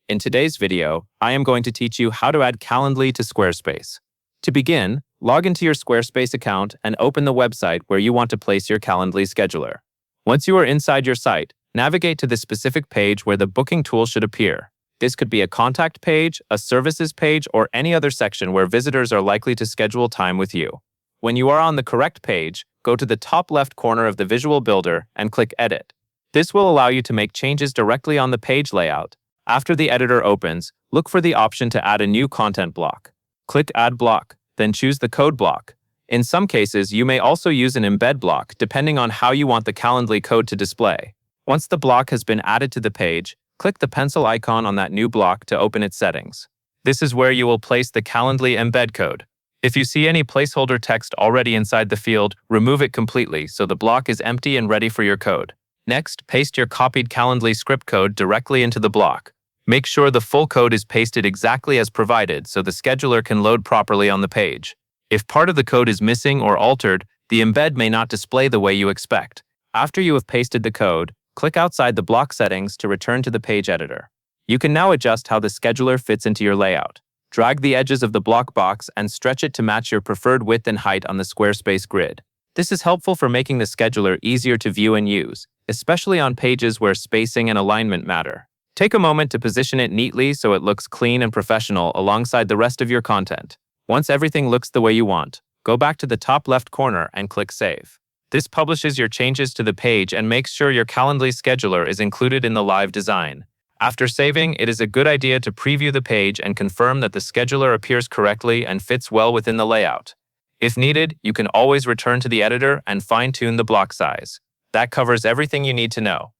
In today's video, I am going to teach you how to add Calendly to Squarespace. To begin, log into your Squarespace account and open the website where you want to place your Calendly scheduler. Once you are inside your site, navigate to the specific page where the booking tool should appear. This could be a contact page, a services page, or any other section where visitors are likely to schedule time with you. When you are on the correct page, go to the top left corner of the visual builder and click Edit. This will allow you to make changes directly on the page layout. After the editor opens, look for the option to add a new content block. Click Add Block, then choose the code block. In some cases, you may also use an embed block depending on how you want the Calendly code to display. Once the block has been added to the page, click the pencil icon on that new block to open its settings. This is where you will place the Calendly embed code. If you see any placeholder text already inside the field, remove it completely so the block is empty and ready for your code. Next, paste your copied Calendly script code directly into the block. Make sure the full code is pasted exactly as provided so the scheduler can load properly on the page. If part of the code is missing or altered, the embed may not display the way you expect. After you have pasted the code, click outside the block settings to return to the page editor. You can now adjust how the scheduler fits into your layout. Drag the edges of the block box and stretch it to match your preferred width and height on the Squarespace grid. This is helpful for making the scheduler easier to view and use, especially on pages where spacing and alignment matter. Take a moment to position it neatly so it looks clean and professional alongside the rest of your content. Once everything looks the way you want, go back to the top left corner and click Save. This publishes your changes to the page and makes sure your Calendly scheduler is included in the live design. After saving, it is a good idea to preview the page and confirm that the scheduler appears correctly and fits well within the layout. If needed, you can always return to the editor and fine-tune the block size. That covers everything you need to know.